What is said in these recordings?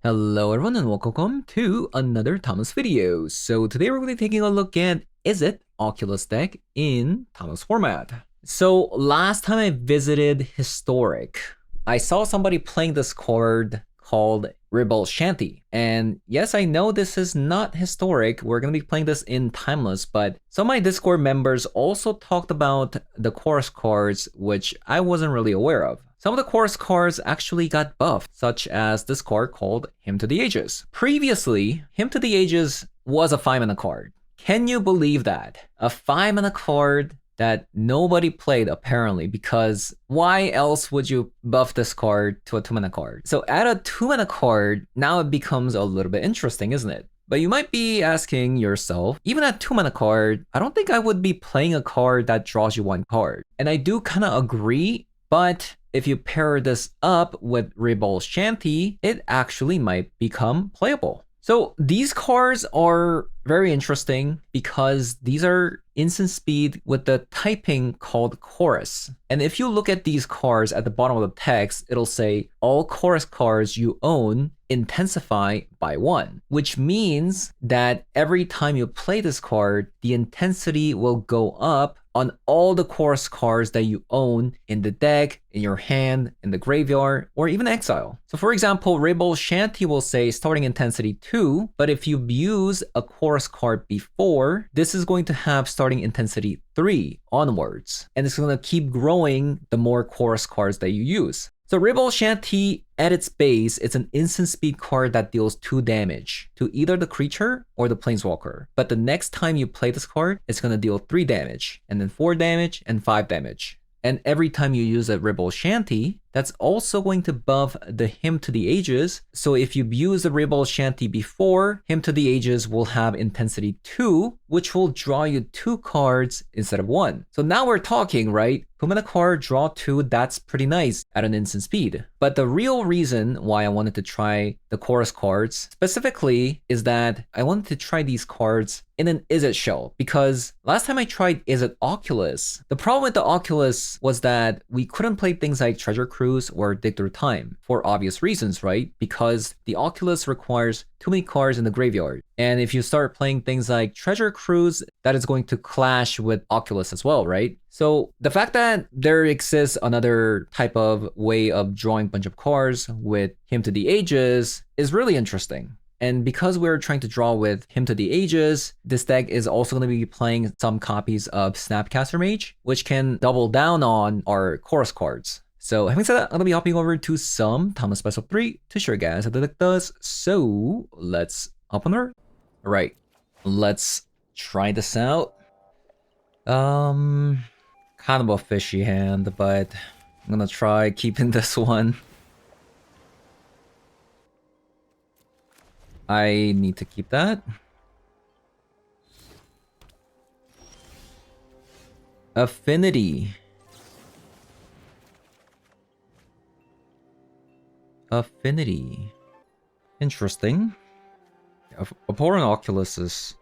Hello everyone and welcome to another Thomas video. So today we're going to be taking a look at Izzet Oculus deck in Thomas format. So last time I visited Historic, I saw somebody playing this card called Rebel Shanty. And yes, I know this is not Historic. We're going to be playing this in Timeless, but some of my Discord members also talked about the chorus cards, which I wasn't really aware of. Some of the chorus cards actually got buffed, such as this card called Hymn to the Ages. Previously, Hymn to the Ages was a 5-mana card. Can you believe that? A 5-mana card that nobody played apparently, because why else would you buff this card to a 2-mana card? So add a 2-mana card, now it becomes a little bit interesting, isn't it? But you might be asking yourself, even at 2-mana card, I don't think I would be playing a card that draws you one card. And I do kind of agree, but if you pair this up with Rebel Shanty, it actually might become playable. So these cards are very interesting because these are instant speed with the typing called chorus. And if you look at these cards at the bottom of the text, it'll say all chorus cards you own intensify by 1, which means that every time you play this card, the intensity will go up on all the chorus cards that you own in the deck, in your hand, in the graveyard, or even exile. So for example, Rebel Shanty will say starting intensity 2, but if you use a chorus card before, this is going to have starting intensity 3 onwards. And it's going to keep growing the more chorus cards that you use. So Rebel Shanty, at its base, it's an instant speed card that deals 2 damage to either the creature or the planeswalker. But the next time you play this card, it's going to deal 3 damage, and then 4 damage, and 5 damage. And every time you use a Rebel Shanty, that's also going to buff the Hymn to the Ages. So if you use the Rebel Shanty before, Hymn to the Ages will have intensity 2, which will draw you 2 cards instead of 1. So now we're talking, right? 2-mana card, draw 2, that's pretty nice at an instant speed. But the real reason why I wanted to try the chorus cards specifically is that I wanted to try these cards in an Izzet shell, because last time I tried Izzet Oculus, the problem with the Oculus was that we couldn't play things like Treasure Cruise or Dig Through Time for obvious reasons, right? Because the Oculus requires too many cards in the graveyard. And if you start playing things like Treasure Cruise, that is going to clash with Oculus as well, right? So the fact that there exists another type of way of drawing a bunch of cards with Hymn to the Ages is really interesting. And because we're trying to draw with Hymn to the Ages, this deck is also going to be playing some copies of Snapcaster Mage, which can double down on our chorus cards. So having said that, I'm going to be hopping over to some Thomas Special 3 to show you guys how the deck does. So let's hop on over. All right, let's try this out. Kind of a fishy hand, but I'm going to try keeping this one. I need to keep that. Affinity. Affinity. Interesting. Opponent Oculus is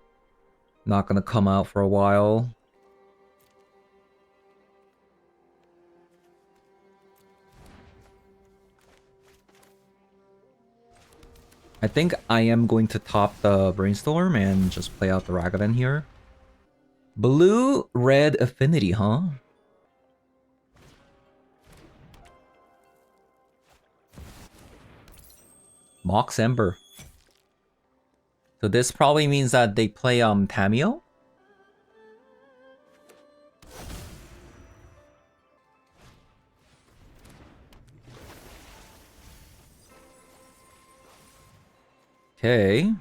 not going to come out for a while. I think I am going to top the Brainstorm and just play out the Ragavan here. Blue-red affinity, huh? Mox Ember. So this probably means that they play Tameo? Okay.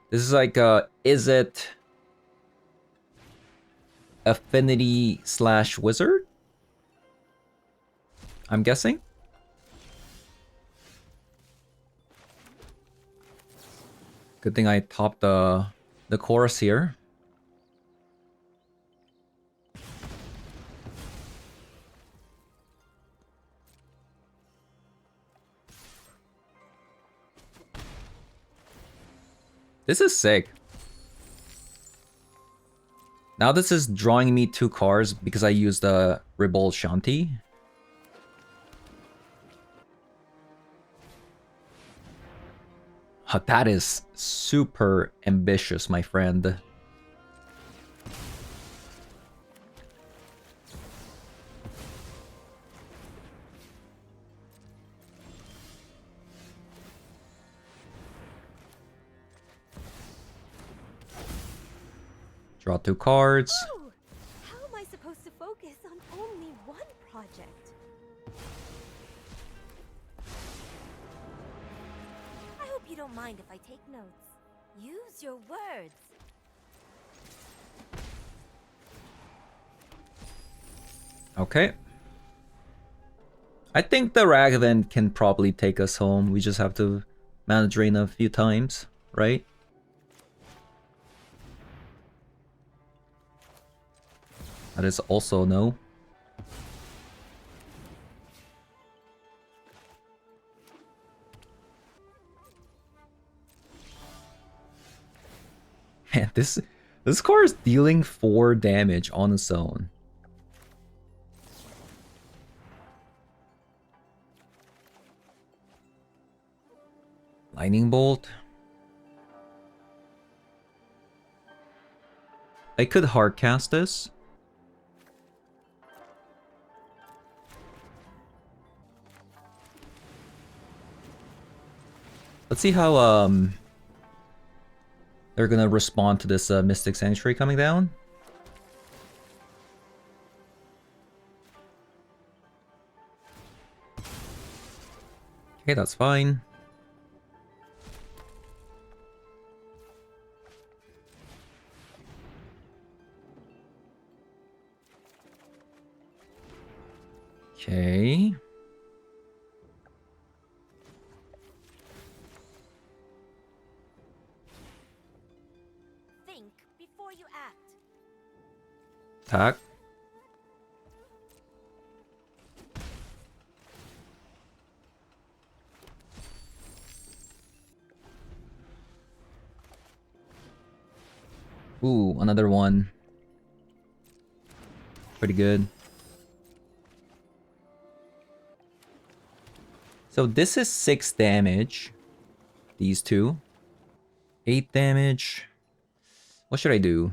This is like Izzet Affinity / Wizard? I'm guessing? Good thing I topped the chorus here. This is sick. Now this is drawing me 2 cards because I used the Rebel Shanty. That is super ambitious, my friend. Draw 2 cards. Oh, how am I supposed to focus on only one project? I hope you don't mind if I take notes. Use your words. Okay. I think the Ragavan can probably take us home. We just have to mana drain a few times, right? That is also no. Man, this card is dealing 4 damage on its own. Lightning Bolt. I could hardcast this. Let's see how they're gonna respond to this Mystic Sanctuary coming down. Okay, that's fine. Okay. Think before you act. Attack. Ooh, another one. Pretty good. So this is 6 damage. These two. 8 damage. What should I do?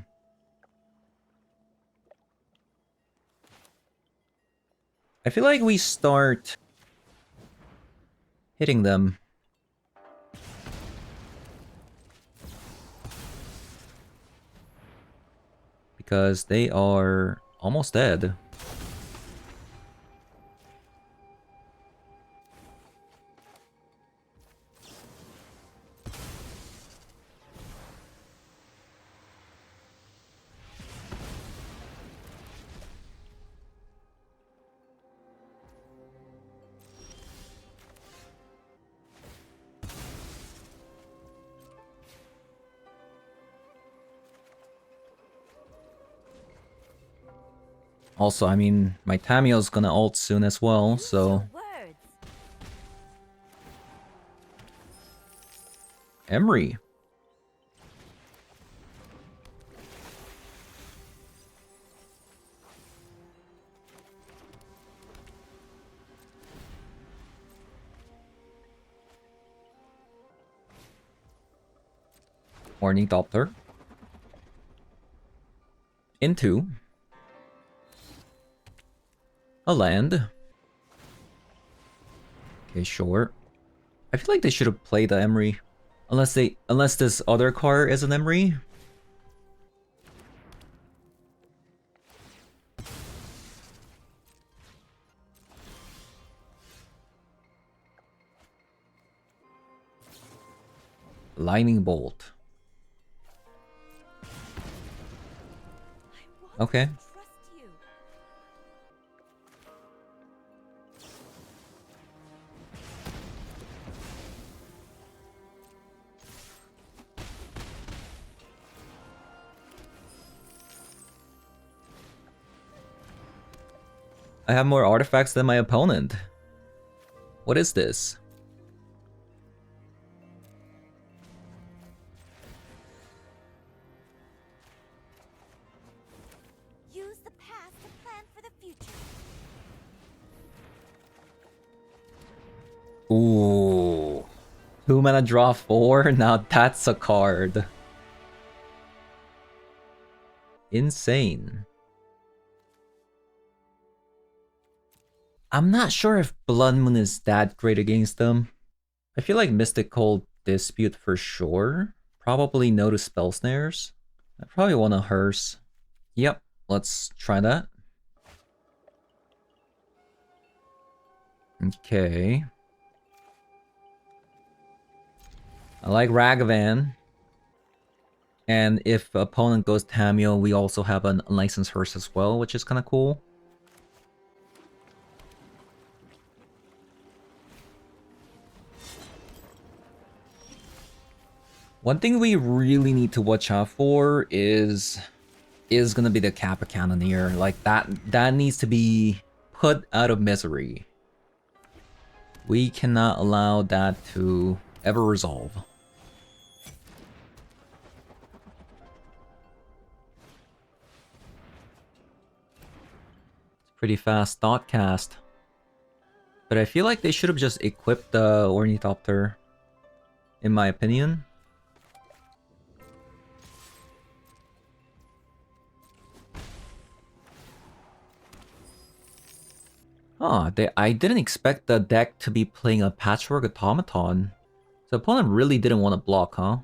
I feel like we start hitting them. Because they are almost dead. Also, I mean, my Tamiyo's gonna ult soon as well, Use so... your words. Emery. Ornithopter. Into a land. Okay, sure. I feel like they should have played the Emery. Unless this other card is an Emery. Lightning Bolt. Okay. Trust you. I have more artifacts than my opponent. What is this? Use the past to plan for the future. Ooh. 2 mana draw 4? Now that's a card. Insane. I'm not sure if Blood Moon is that great against them. I feel like Mystical Dispute for sure. Probably no to Spell Snares. I probably want a Hearse. Yep, let's try that. Okay. I like Ragavan. And if opponent goes Tamio, we also have an unlicensed Hearse as well, which is kind of cool. One thing we really need to watch out for is gonna be the Kappa Cannoneer. Like that needs to be put out of misery. We cannot allow that to ever resolve. It's pretty fast thought cast. But I feel like they should have just equipped the Ornithopter, in my opinion. Oh, I didn't expect the deck to be playing a Patchwork Automaton. So opponent really didn't want to block, huh?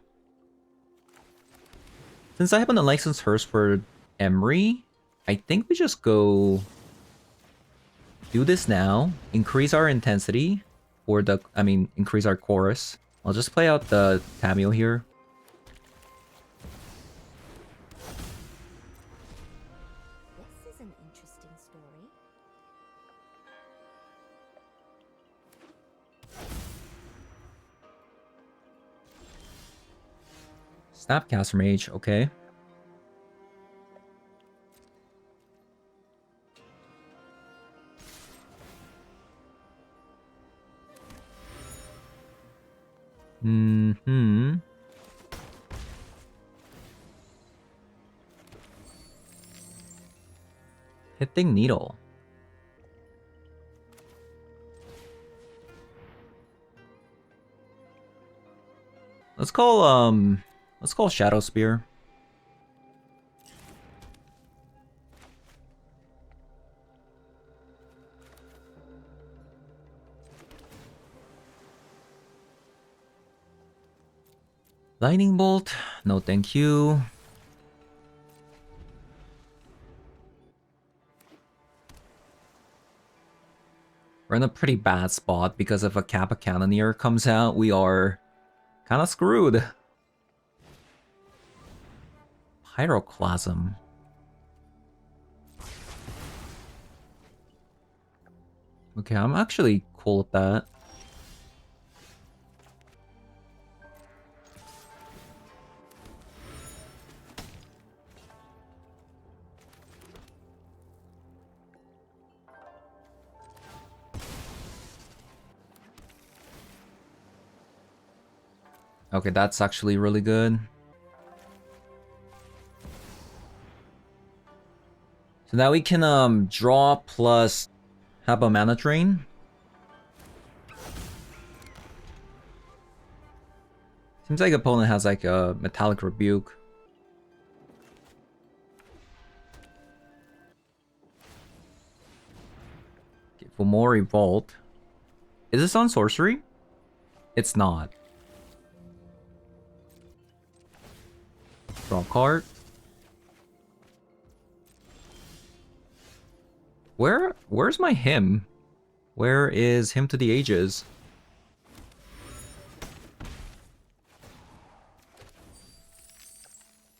Since I have an unlicensed Hearse for Emery, I think we just go do this now, increase our intensity, or increase our chorus. I'll just play out the Tamio here. This is an interesting story. Snapcaster Mage, okay. Hitting Needle. Let's call Shadow Spear. Lightning Bolt, no thank you. We're in a pretty bad spot because if a Kappa Cannoneer comes out, we are kind of screwed. Pyroclasm. Okay, I'm actually cool with that. Okay, that's actually really good. So now we can draw plus have a mana drain. Seems like opponent has like a Metallic Rebuke. Okay, for more Revolt. Is this on sorcery? It's not. Draw card. Where's my hymn? Where is Hymn to the Ages?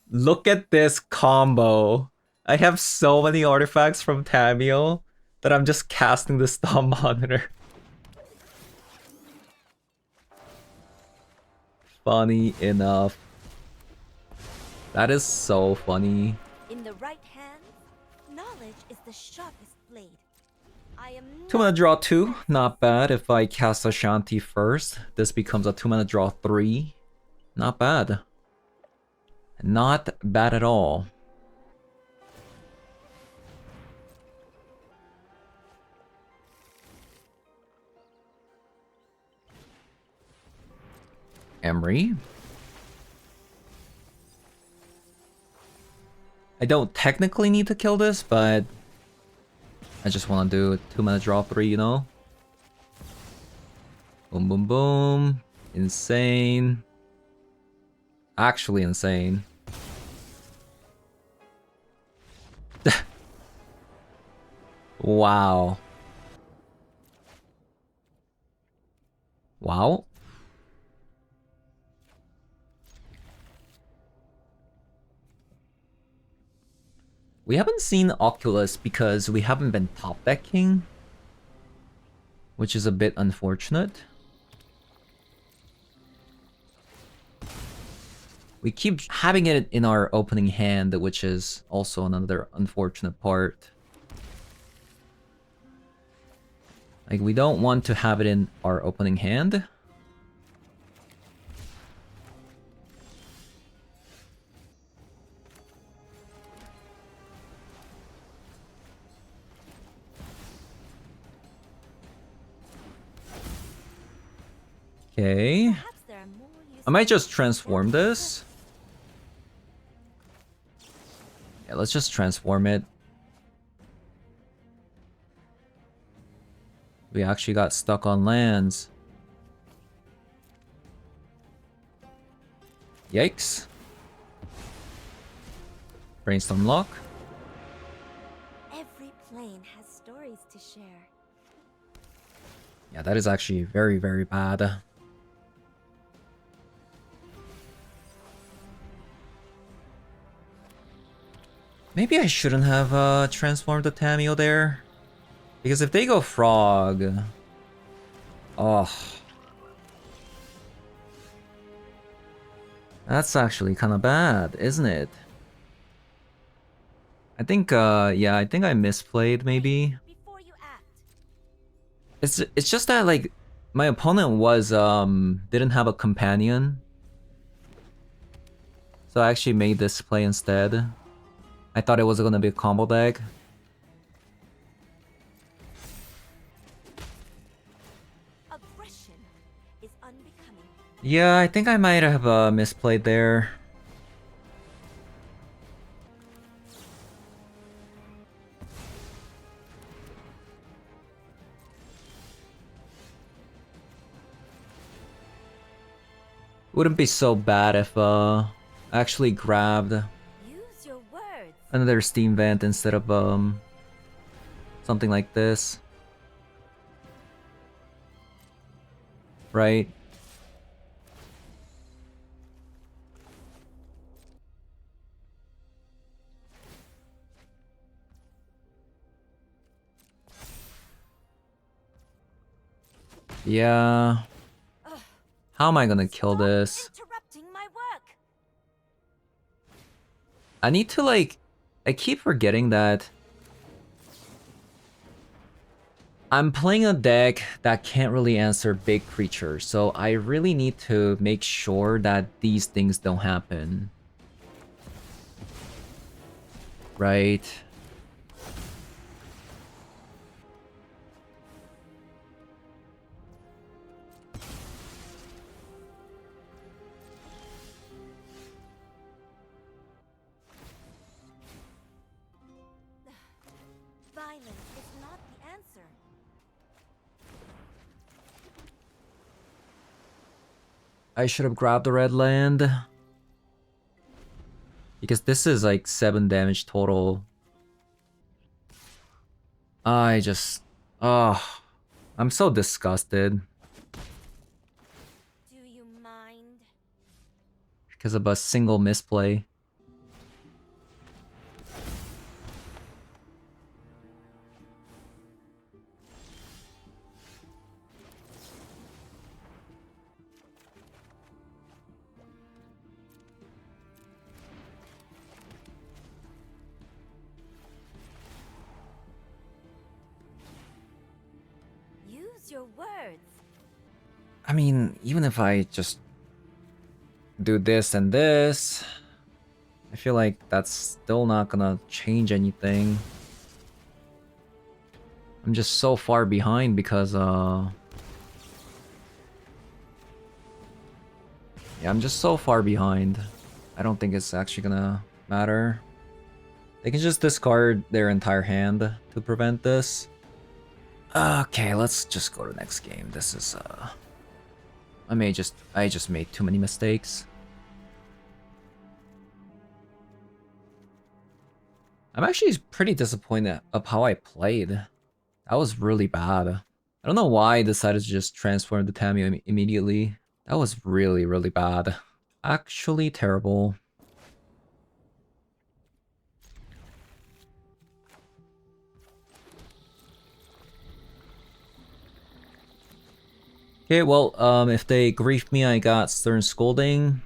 Look at this combo. I have so many artifacts from Tamio that I'm just casting the Storm Monitor. Funny enough. That is so funny. In the right hand, knowledge is the sharpest blade. I am 2 mana draw 2, not bad. If I cast Ashanti first, this becomes a 2 mana draw 3. Not bad. Not bad at all. Emery. I don't technically need to kill this, but I just want to do a 2-mana draw 3, you know? Boom, boom, boom. Insane. Actually insane. Wow. Wow. We haven't seen Oculus because we haven't been top decking, which is a bit unfortunate. We keep having it in our opening hand, which is also another unfortunate part. Like, we don't want to have it in our opening hand. Okay. I might just transform this. Yeah, let's just transform it. We actually got stuck on lands. Yikes. Brainstorm lock. Every plane has stories to share. Yeah, that is actually very, very bad. Maybe I shouldn't have transformed the Tameo there. Because if they go frog... Oh. That's actually kind of bad, isn't it? I think, yeah, I think I misplayed maybe. Before you act. It's just that, like, my opponent was, didn't have a companion. So I actually made this play instead. I thought it was gonna be a combo deck. Aggression is unbecoming. Yeah, I think I might have misplayed there. Wouldn't be so bad if I actually grabbed Use your words. another Steam Vent instead of something like this. Right? Yeah. How am I gonna kill this? Interrupting my work. I need to, like... I keep forgetting that I'm playing a deck that can't really answer big creatures, so I really need to make sure that these things don't happen. Right? Violence is not the answer. I should have grabbed the red land. Because this is like 7 damage total. I just... Oh, I'm so disgusted. Do you mind? Because of a single misplay. Use your words. I mean, even if I just do this and this, I feel like that's still not gonna change anything. I'm just so far behind because Yeah, I'm just so far behind. I don't think it's actually gonna matter. They can just discard their entire hand to prevent this. Okay, let's just go to the next game. This is I just made too many mistakes. I'm actually pretty disappointed of how I played. That was really bad. I don't know why I decided to just transform the Tamio immediately. That was really, really bad. Actually terrible. Okay, well, if they grief me, I got Stern Scolding.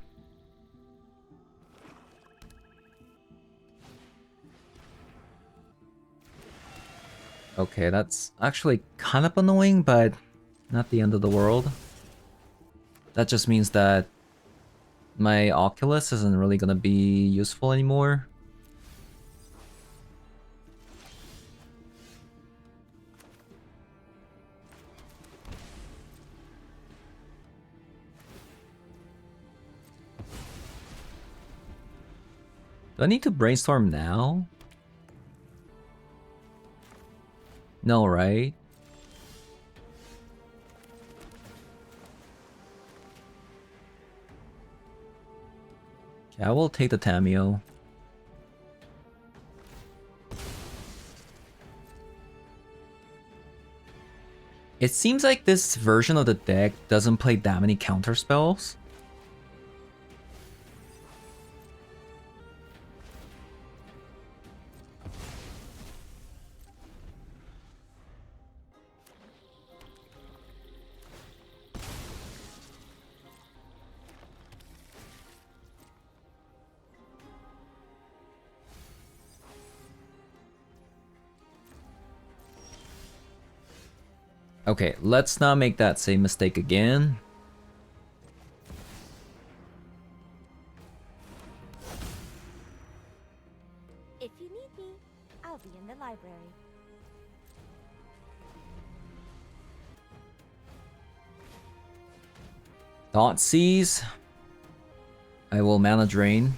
Okay, that's actually kind of annoying, but not the end of the world. That just means that my Oculus isn't really gonna be useful anymore. Do I need to brainstorm now? No, right? Okay, I will take the Tamio. It seems like this version of the deck doesn't play that many counter spells. Okay, let's not make that same mistake again. If you need me, I'll be in the library. Thoughtseize. I will mana drain.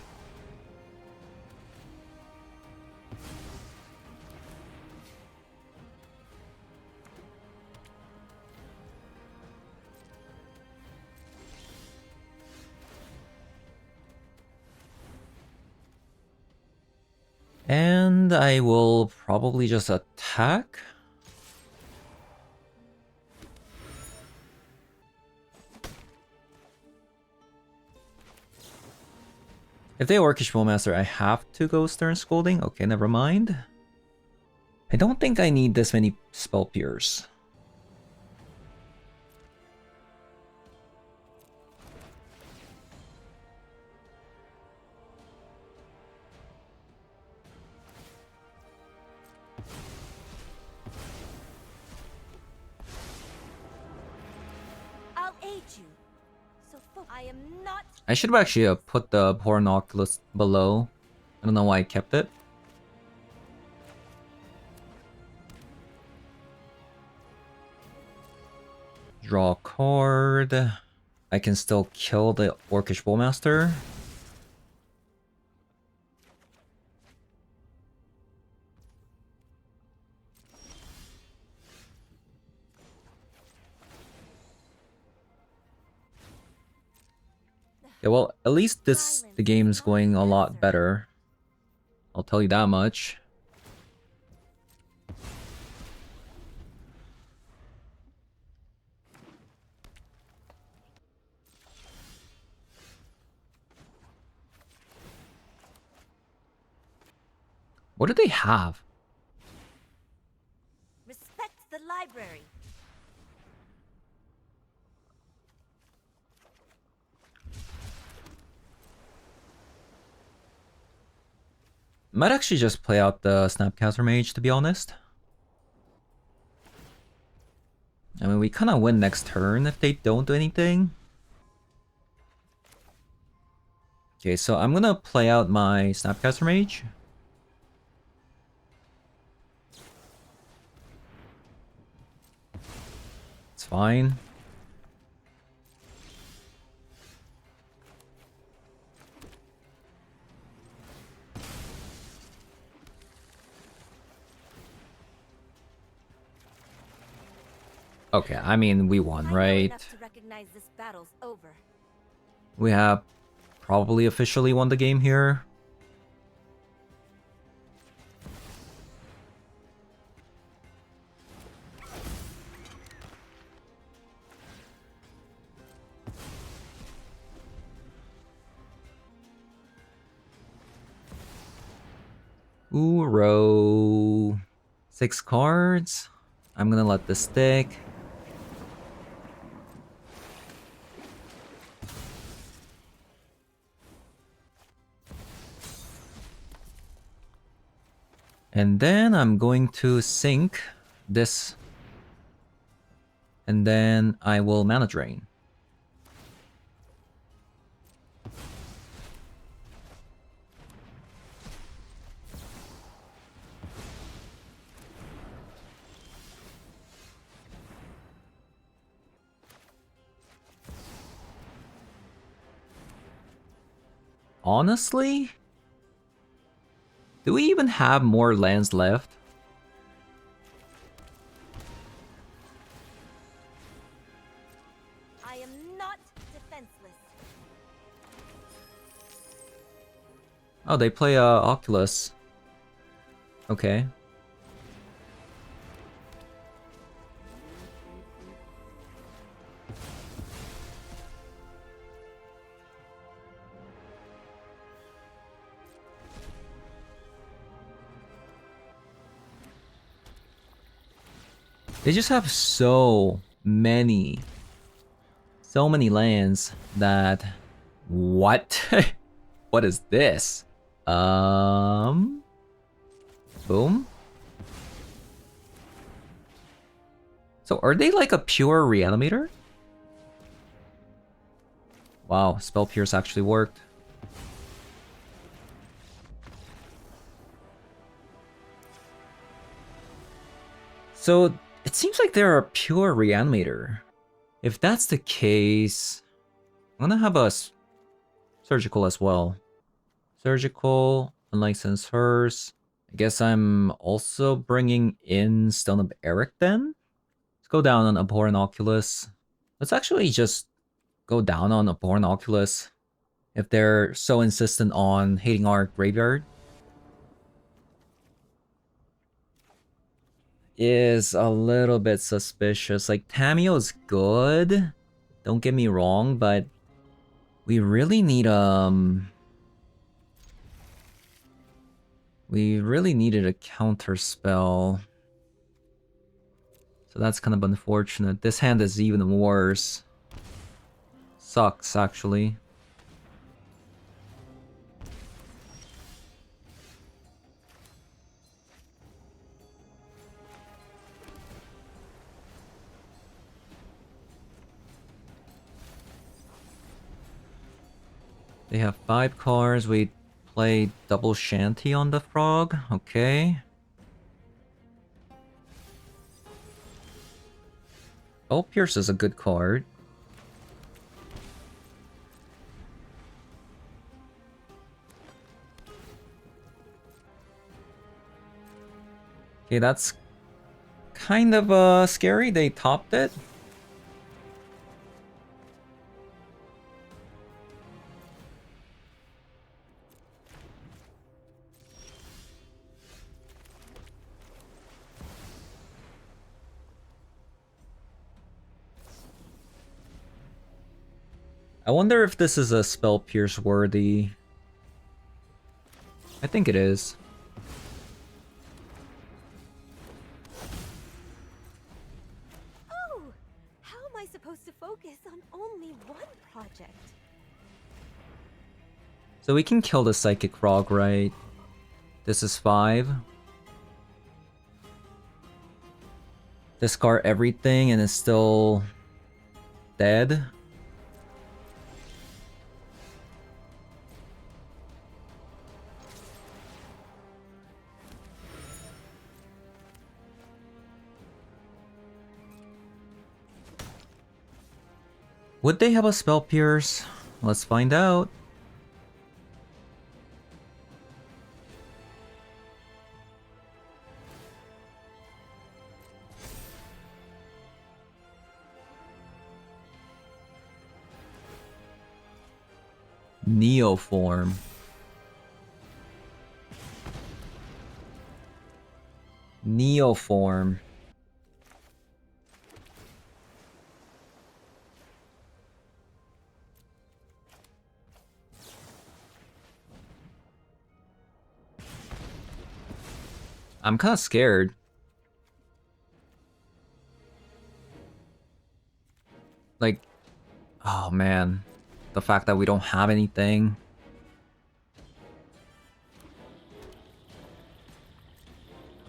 And I will probably just attack. If they Orcish Bowmaster, I have to go Stern Scolding. Okay, never mind. I don't think I need this many Spell Pierce. I'll aid you. So I am not. I should have actually put the Horn Oculus below. I don't know why I kept it. Draw a card. I can still kill the Orcish Bowmaster. Yeah, well, at least the game's going a lot better. I'll tell you that much. What do they have? Respect the library. Might actually just play out the Snapcaster Mage, to be honest. I mean, we kind of win next turn if they don't do anything. Okay, so I'm gonna play out my Snapcaster Mage. It's fine. Okay, I mean, we won, I know right? enough to recognize this battle's over. We have probably officially won the game here. Uro. 6 cards. I'm gonna let this stick. And then I'm going to sink this. And then I will mana drain. Honestly, do we even have more lands left? I am not defenseless. Oh, they play Oculus. Okay. They just have so many lands that... What? What is this? Boom. So are they like a pure reanimator? Wow, Spell Pierce actually worked. So it seems like they're a pure reanimator. If that's the case, I'm gonna have a surgical as well. Surgical, unlicensed hers. I guess I'm also bringing in Stone of Eric then. Let's go down on Abhorrent Oculus. Let's actually just go down on Abhorrent Oculus if they're so insistent on hating our graveyard. Is a little bit suspicious. Like, Tameo's good, don't get me wrong, but we really need we really needed a counter spell. So that's kind of unfortunate. This hand is even worse. Sucks, actually. They have 5 cards. We play double shanty on the frog. Okay. Oh, Pierce is a good card. Okay, that's kind of scary. They topped it. I wonder if this is a Spell Pierce worthy. I think it is. Oh, how am I supposed to focus on only one project? So we can kill the Psychic Frog, right? This is 5. Discard everything and it's still dead. Would they have a Spell Pierce? Let's find out. Neoform. Neoform. I'm kind of scared. Like, oh man. The fact that we don't have anything.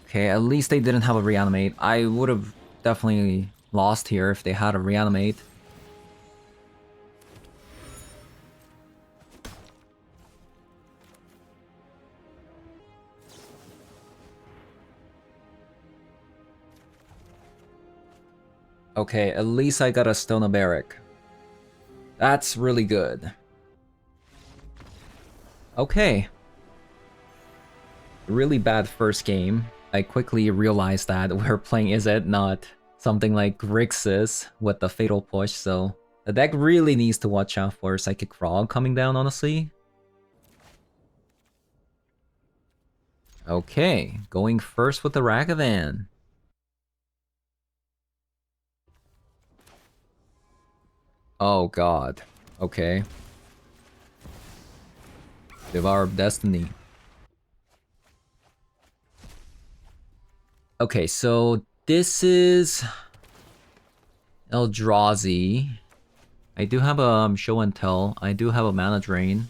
Okay, at least they didn't have a reanimate. I would have definitely lost here if they had a reanimate. Okay, at least I got a Stone Barrack. That's really good. Okay. Really bad first game. I quickly realized that we're playing Izzet, not something like Grixis with the Fatal Push, so the deck really needs to watch out for Psychic Frog coming down, honestly. Okay, going first with the Ragavan. Oh god. Okay. Devour of Destiny. Okay, so this is Eldrazi. I do have a Show and Tell. I do have a Mana Drain.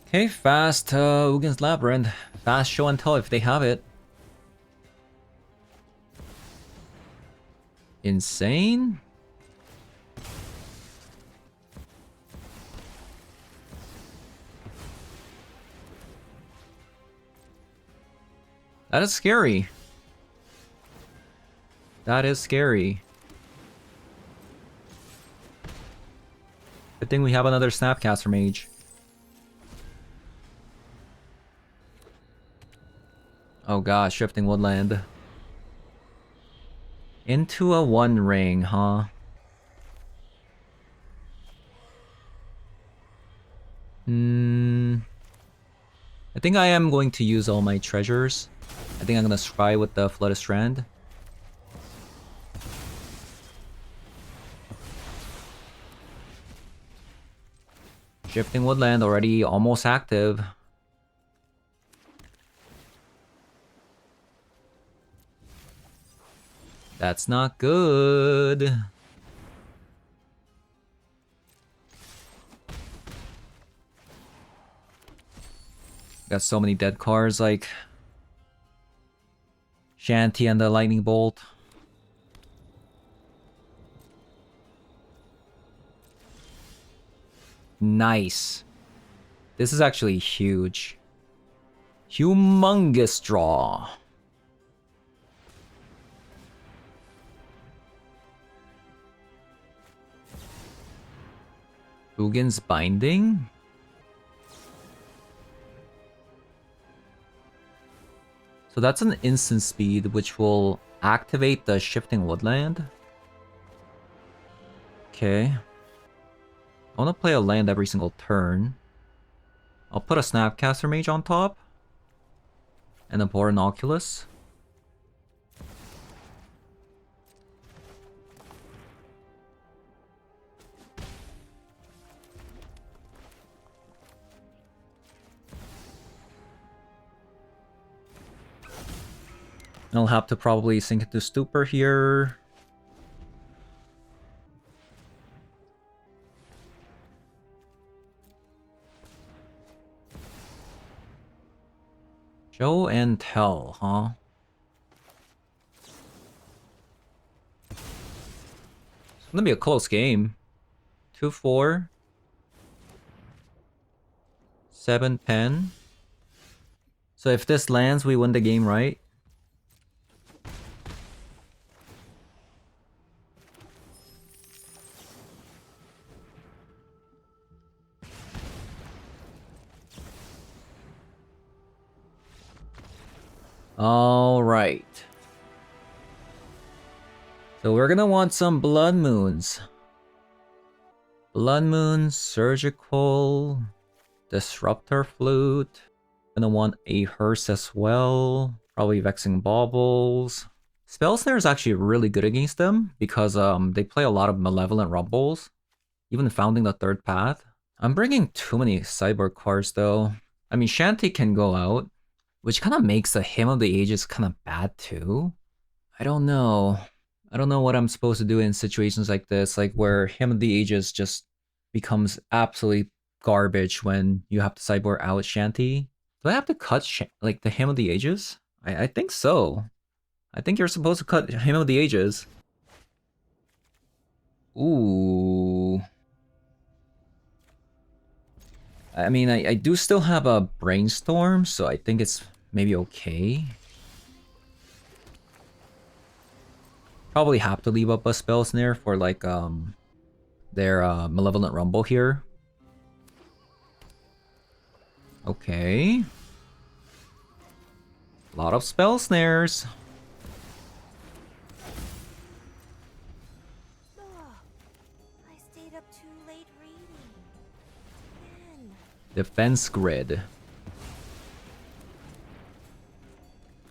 Okay, fast Ugin's Labyrinth. Fast Show and Tell if they have it. Insane? That is scary. That is scary. Good thing we have another Snapcaster Mage. Oh gosh, Shifting Woodland. Into a One Ring, huh? I think I am going to use all my treasures. I think I'm gonna try with the Flooded Strand. Shifting Woodland already almost active. That's not good. Got so many dead cards like Shanty and the Lightning Bolt. Nice. This is actually huge. Humongous draw. Ugin's Binding? So that's an instant speed which will activate the Shifting Woodland. Okay. I want to play a land every single turn. I'll put a Snapcaster Mage on top. And a Boron Oculus. And I'll have to probably sink into Stupor here. Show and Tell, huh? It's gonna be a close game. 2-4. 7-10. So if this lands, we win the game, right? Alright. So we're gonna want some Blood Moons. Blood Moon, Surgical, Disruptor Flute. Gonna want a Hearse as well. Probably Vexing Baubles. Spell Snare is actually really good against them because they play a lot of Malevolent Rumbles. Even Founding the Third Path. I'm bringing too many Cyborg cards though. I mean, Shanty can go out, which kind of makes the Hymn of the Ages kind of bad too. I don't know. I don't know what I'm supposed to do in situations like this, like where Hymn of the Ages just becomes absolutely garbage when you have to Cyborg out Shanty. Do I have to cut like the Hymn of the Ages? I think so. I think you're supposed to cut Hymn of the Ages. Ooh. I mean, I do still have a Brainstorm, so I think it's maybe okay. Probably have to leave up a Spell Snare for like their Malevolent Rumble here. Okay. A lot of Spell Snares. I stayed up too late reading. Again. Defense Grid.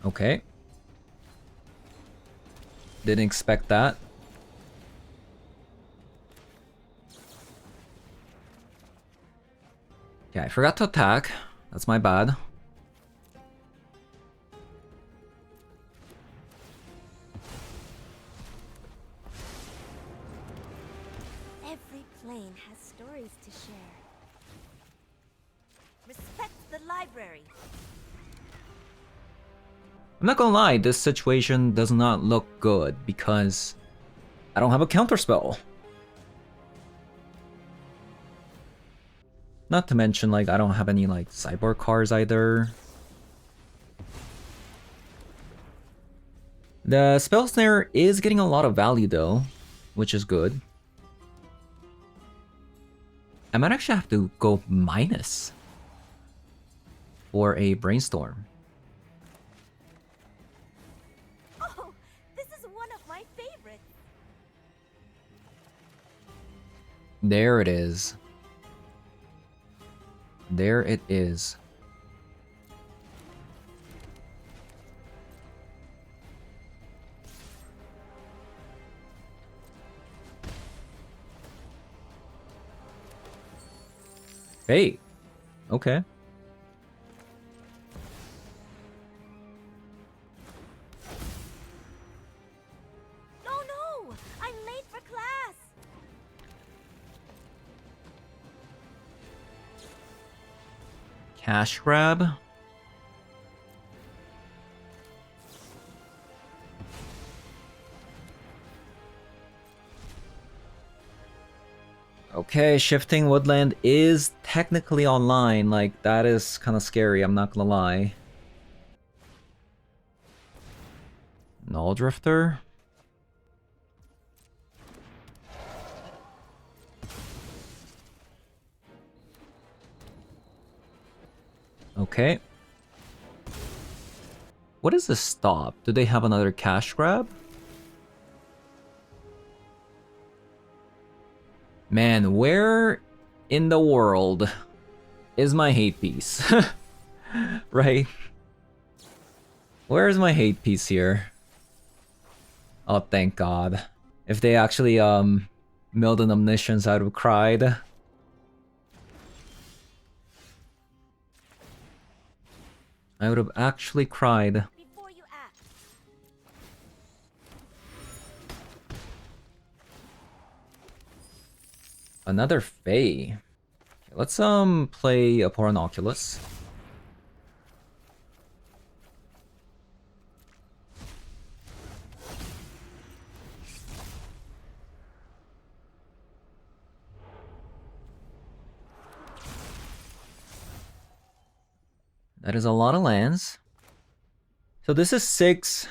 Okay. Didn't expect that. Okay, I forgot to attack. That's my bad. Every plane has stories to share. Respect the library. I'm not gonna lie, this situation does not look good because I don't have a counterspell. Not to mention, like, I don't have any, like, Cyborg cards either. The Spell Snare is getting a lot of value, though, which is good. I might actually have to go minus for a Brainstorm. Oh, this is one of my favorites. There it is. There it is. Hey. Okay. Oh no! I'm late for class! Cash grab. Okay, Shifting Woodland is technically online. Like, that is kind of scary, I'm not gonna lie. Null Drifter. Okay. What is the stop? Do they have another cash grab? Man, where in the world is my hate piece? Right? Where is my hate piece here? Oh, thank God. If they actually milled an Omniscience, I would have cried. I would have actually cried. Before you act. Another Fae. Okay, let's play a Poor Oculus. That is a lot of lands. So this is 6,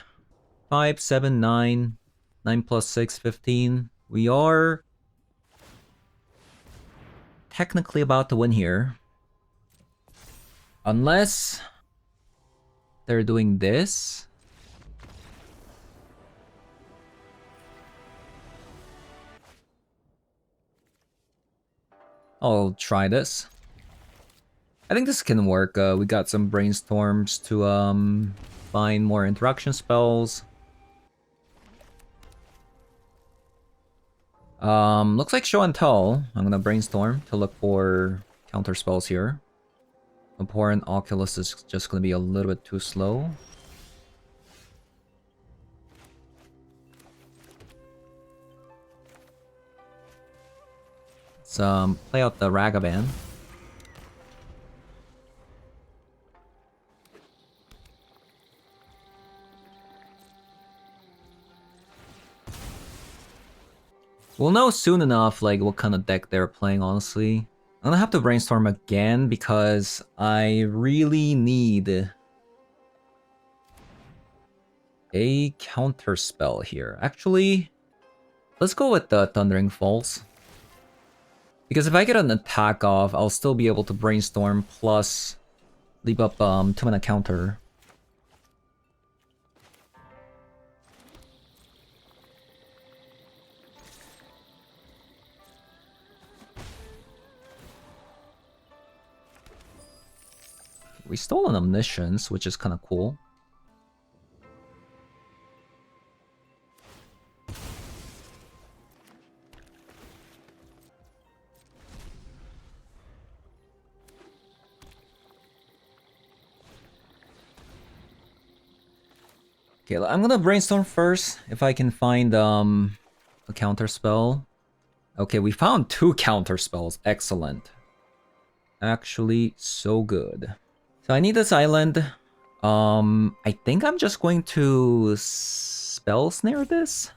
5, 7, 9. 9 plus 6, 15. We are technically about to win here. Unless they're doing this. I'll try this. I think this can work. We got some brainstorms to find more interaction spells. Looks like show and tell. I'm gonna brainstorm to look for counter spells here. Abhorrent Oculus is just gonna be a little bit too slow. Let's play out the Ragavan. We'll know soon enough like what kind of deck they're playing, honestly. I'm gonna have to brainstorm again because I really need a counter spell here. Actually, let's go with the Thundering Falls. Because if I get an attack off, I'll still be able to brainstorm plus leave up 2-mana counter. We stole an Omniscience, which is kind of cool. Okay, I'm gonna brainstorm first if I can find a counter spell. Okay, we found 2 counter spells. Excellent. Actually, so good. So I need this island. I think I'm just going to spell snare this.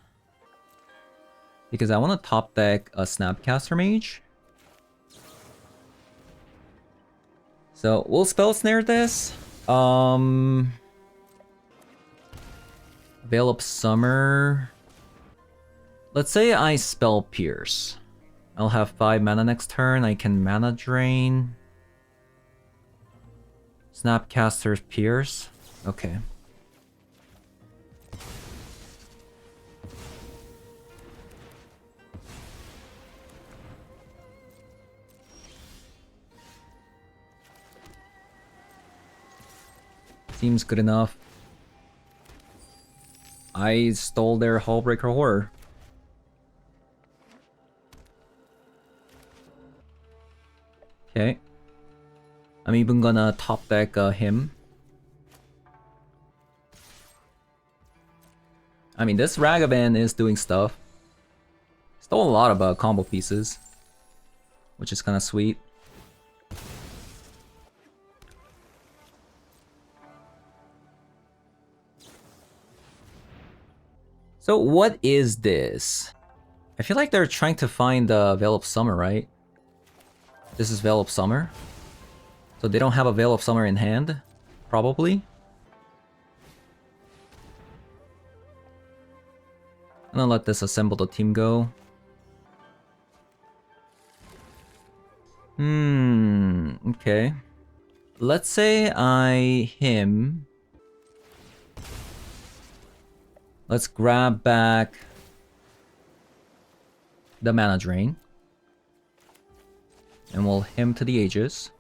Because I want to top deck a Snapcaster Mage. So we'll spell snare this. Veil of Summer. Let's say I spell Pierce. I'll have 5 mana next turn. I can mana drain. Snapcaster's Pierce. Okay. Seems good enough. I stole their Hullbreaker Horror. Okay. I'm even gonna top deck him. I mean, this Ragavan is doing stuff. Stole a lot of combo pieces, which is kind of sweet. So what is this? I feel like they're trying to find the Veil of Summer, right? This is Veil of Summer. So they don't have a Veil of Summer in hand, probably. I'm gonna let this assemble the team go. Okay. Let's say him. Let's grab back the mana drain. And we'll him to the Aegis.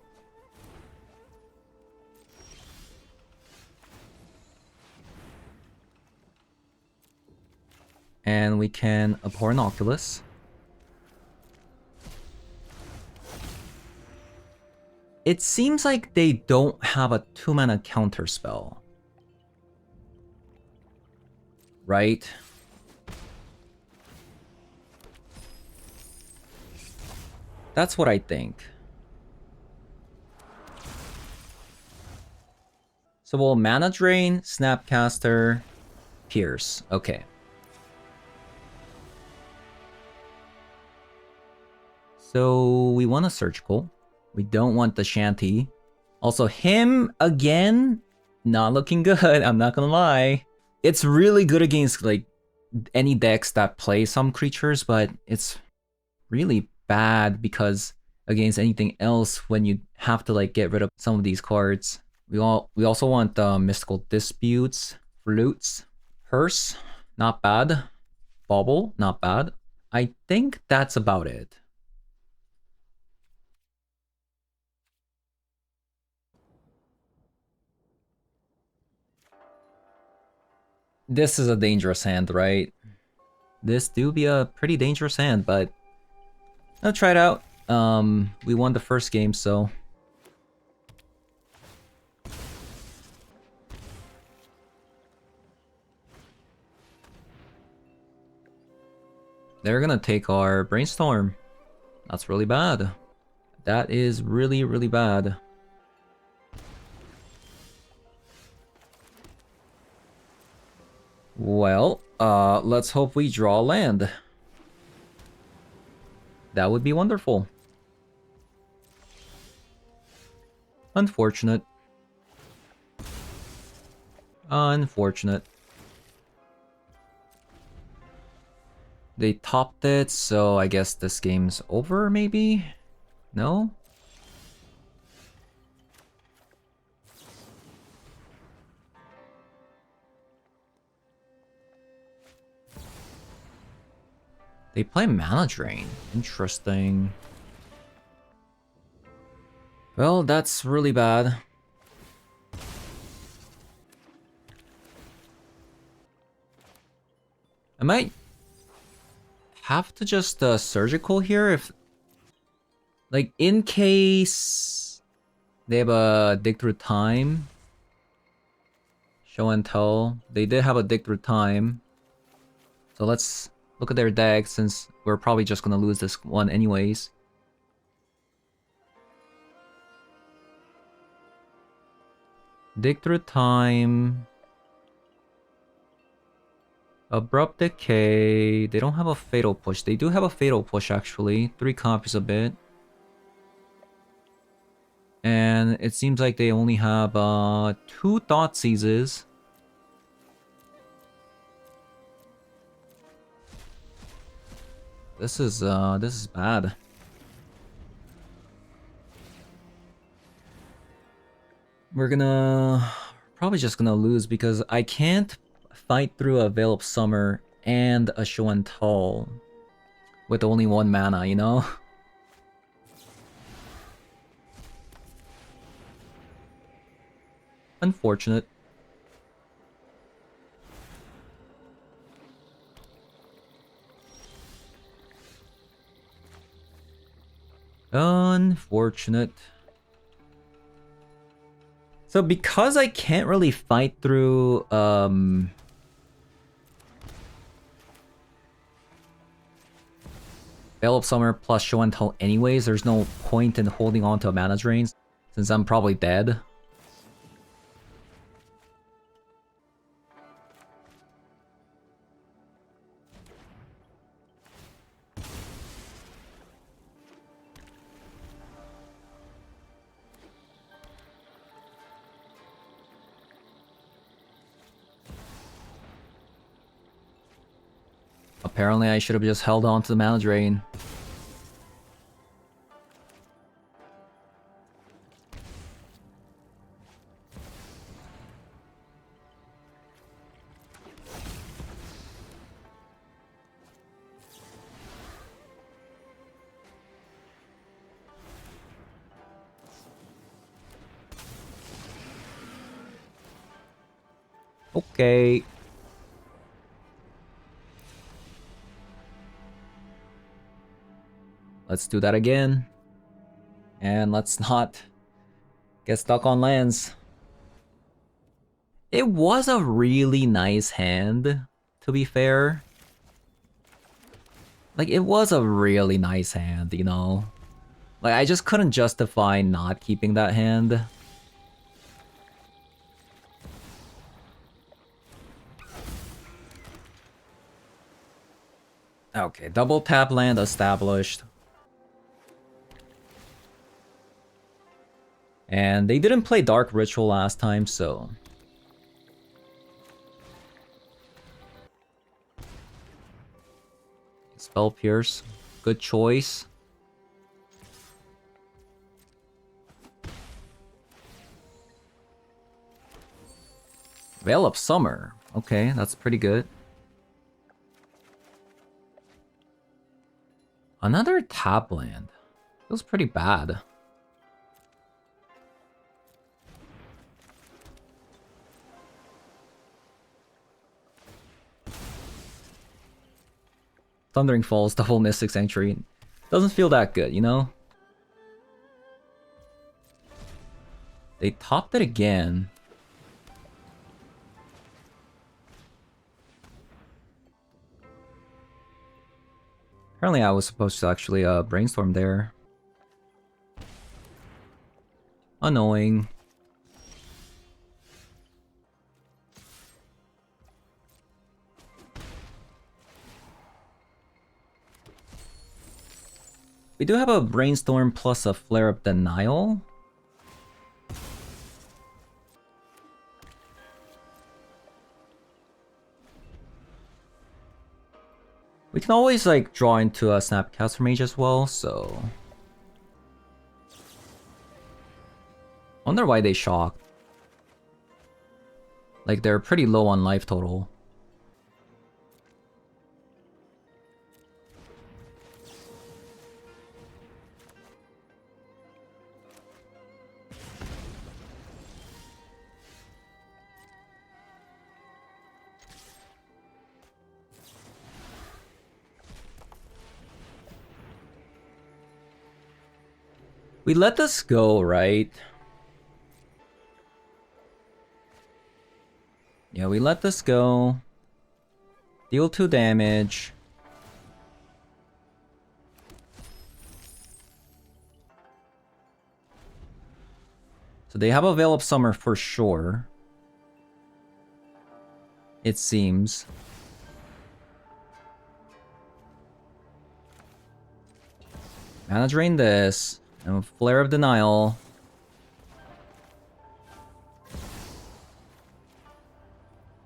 And we can abhor an Oculus. It seems like they don't have a 2-mana counter spell. Right? That's what I think. So we'll mana drain, Snapcaster, Pierce. Okay. So we want a Surgical. We don't want the Shanty. Also, him again, not looking good. I'm not gonna lie. It's really good against like any decks that play some creatures, but it's really bad because against anything else when you have to like get rid of some of these cards. We also want Mystical Disputes, Flutes, Hearse, not bad. Bauble, not bad. I think that's about it. This is a dangerous hand, right? This do be a pretty dangerous hand, but I'll try it out. We won the first game, so they're gonna take our Brainstorm. That's really bad. That is really, really bad. Well, let's hope we draw land. That would be wonderful. Unfortunate. Unfortunate. They topped it, so I guess this game's over, maybe? No? They play Mana Drain. Interesting. Well, that's really bad. I might have to just surgical here if, like, in case they have a dig through time. Show and tell. They did have a dig through time. So let's look at their deck since we're probably just gonna lose this one anyways. Dig through time. Abrupt Decay. They don't have a Fatal Push. They do have a Fatal Push actually. 3 copies of it. And it seems like they only have 2 Thought Seizes. This is bad. We're probably just gonna lose because I can't fight through a Veil of Summer and a Show and Tell with only 1 mana, you know? Unfortunate. Unfortunate. So because I can't really fight through Veil of Summer plus Show and Tell anyways, there's no point in holding on to a Mana Drain since I'm probably dead. Apparently I should have just held on to the Mana Drain. Okay. Let's do that again. And let's not get stuck on lands. It was a really nice hand, to be fair. Like, it was a really nice hand, you know? Like, I just couldn't justify not keeping that hand. Okay, double tap land established. And they didn't play Dark Ritual last time, so... Spell Pierce. Good choice. Veil of Summer. Okay, that's pretty good. Another tap land. Feels pretty bad. Thundering Falls, double Mystic Sanctuary. Doesn't feel that good, you know? They topped it again. Apparently I was supposed to actually brainstorm there. Annoying. We do have a brainstorm plus a flare up denial. We can always like draw into a Snapcast from Mage as well, so wonder why they shocked. Like they're pretty low on life total. We let this go, right? Yeah, we let this go. Deal 2 damage. So they have a Veil of Summer for sure. It seems. Mana Drain this. And Flare of Denial.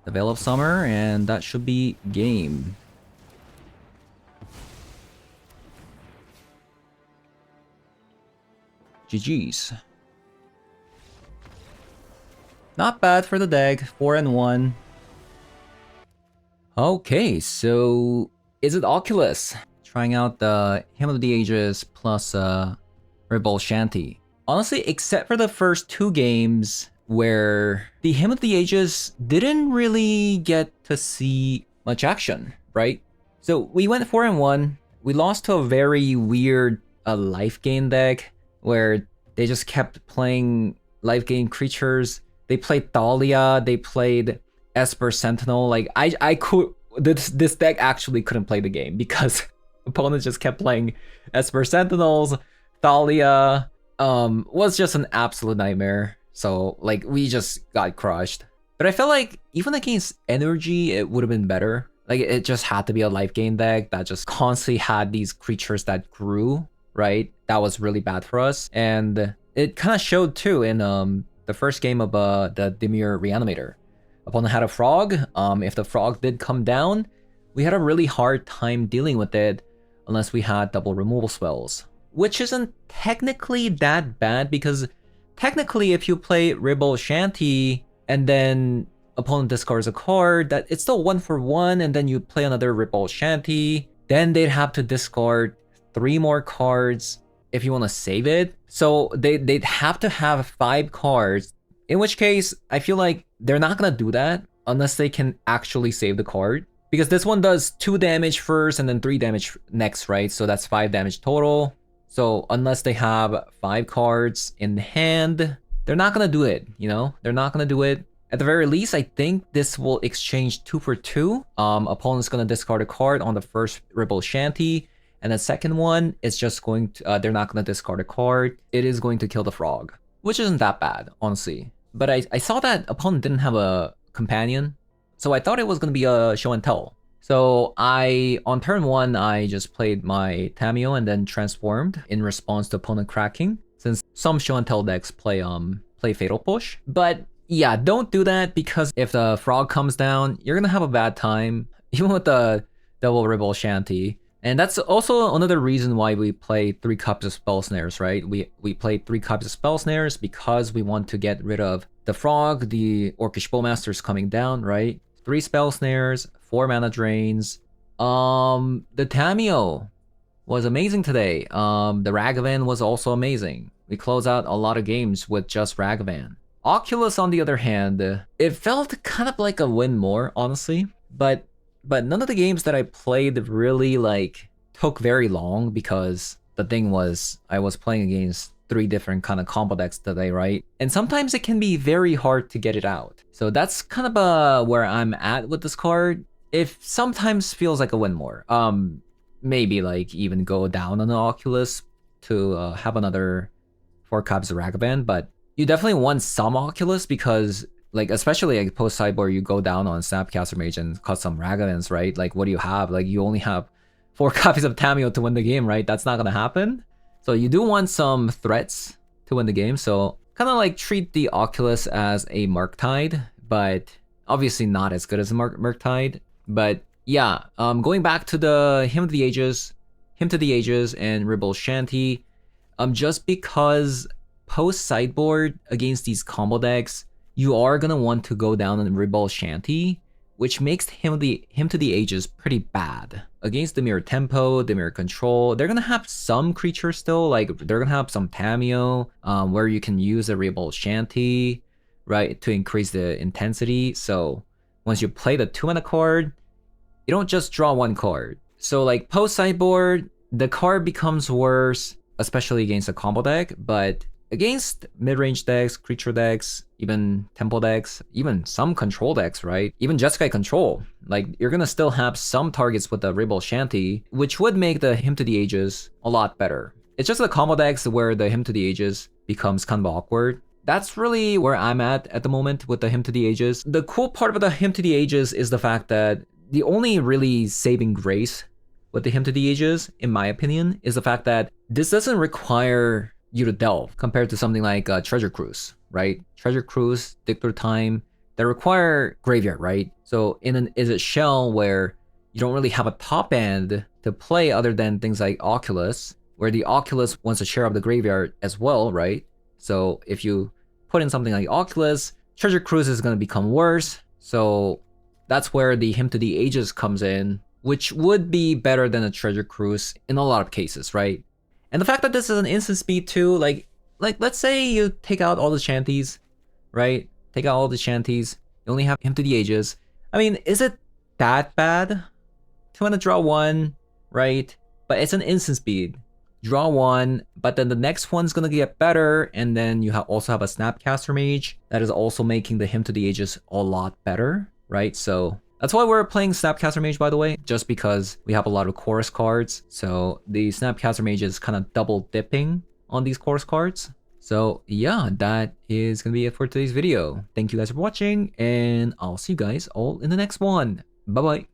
The Veil of Summer, and that should be game. GG's. Not bad for the deck, 4 and 1. Okay, so is it Oculus? Trying out the Hymn of the Ages plus Rebel Shanty. Honestly, except for the first 2 games where the Hymn of the Ages didn't really get to see much action, right? So we went 4 and 1. We lost to a very weird life gain deck where they just kept playing life gain creatures. They played Thalia, they played Esper Sentinel. Like I could this deck actually couldn't play the game because opponents just kept playing Esper Sentinels. Thalia was just an absolute nightmare. So like we just got crushed. But I felt like even against Energy, it would have been better. Like it just had to be a life gain deck that just constantly had these creatures that grew, right? That was really bad for us. And it kind of showed too in the first game of the Dimir Reanimator. Opponent had a frog. If the frog did come down, we had a really hard time dealing with it unless we had double removal spells. Which isn't technically that bad because technically if you play Rebel Shanty and then opponent discards a card, that it's still 1 for 1 and then you play another Rebel Shanty, then they'd have to discard 3 more cards if you want to save it. So they'd have to have 5 cards, in which case I feel like they're not gonna do that unless they can actually save the card. Because this one does 2 damage first and then 3 damage next, right? So that's 5 damage total. So unless they have 5 cards in hand, they're not gonna do it, you know? They're not gonna do it. At the very least, I think this will exchange 2 for 2. Opponent's gonna discard a card on the first Rebel Shanty, and the second one is just going to, they're not gonna discard a card. It is going to kill the frog, which isn't that bad, honestly. But I saw that opponent didn't have a companion, so I thought it was gonna be a show and tell. So on turn 1, I just played my Tameo and then transformed in response to opponent cracking, since some show and tell decks play Fatal Push. But yeah, don't do that because if the frog comes down, you're gonna have a bad time, even with the double Rebel Shanty. And that's also another reason why we play 3 Cups of Spell Snares, right? We play 3 Cups of Spell Snares because we want to get rid of The Frog, the Orcish Bowmaster's coming down, right? 3 spell snares, 4 mana drains. The Tameo was amazing today. The Ragavan was also amazing. We close out a lot of games with just Ragavan. Oculus, on the other hand, it felt kind of like a win more, honestly. But none of the games that I played really like took very long, because the thing was I was playing against 3 different kind of combo decks today, right? And sometimes it can be very hard to get it out. So that's kind of where I'm at with this card. It sometimes feels like a win more. Maybe like even go down on the Oculus to have another 4 copies of Ragavan, but you definitely want some Oculus, because like especially like post sideboard, you go down on Snapcaster Mage and cut some Ragavans, right? Like what do you have? Like you only have 4 copies of Tameo to win the game, right? That's not gonna happen. So you do want some threats to win the game. So kind of like treat the Oculus as a Murktide, but obviously not as good as a Murktide. But yeah, going back to the Hymn to the Ages and Ribble Shanty, just because post sideboard against these combo decks, you are gonna want to go down on Ribble Shanty, which makes Hymn to the Ages pretty bad. Against the Mirror Tempo, the Mirror Control, they're gonna have some creatures still, like they're gonna have some Tameo, where you can use a Ribble Shanty, right, to increase the intensity. So once you play the 2-mana card, you don't just draw 1 card. So like post sideboard, the card becomes worse, especially against a combo deck, but against mid-range decks, creature decks, even tempo decks, even some control decks, right? Even Jeskai control, like you're gonna still have some targets with the Ribble Shanty, which would make the Hymn to the Ages a lot better. It's just the combo decks where the Hymn to the Ages becomes kind of awkward. That's really where I'm at the moment with the Hymn to the Ages. The cool part about the Hymn to the Ages is the fact that the only really saving grace with the Hymn to the Ages, in my opinion, is the fact that this doesn't require you to delve compared to something like Treasure Cruise, right? Treasure Cruise, Dictator Time, they require graveyard, right? So in an Izzet shell where you don't really have a top end to play other than things like Oculus, where the Oculus wants to share up the graveyard as well, right? So if you put in something like Oculus, Treasure Cruise is going to become worse. So that's where the Hymn to the Ages comes in, which would be better than a Treasure Cruise in a lot of cases, right? And the fact that this is an instant speed too, like let's say you take out all the shanties, right? Take out all the shanties, you only have Hymn to the Ages. I mean, is it that bad? To want to draw 1, right? But it's an instant speed. Draw 1, but then the next one's gonna get better, and then you also have a Snapcaster Mage that is also making the Hymn to the Ages a lot better, right? So that's why we're playing Snapcaster Mage, by the way, just because we have a lot of chorus cards. So the Snapcaster Mage is kind of double dipping on these chorus cards. So yeah, that is going to be it for today's video. Thank you guys for watching, and I'll see you guys all in the next one. Bye-bye.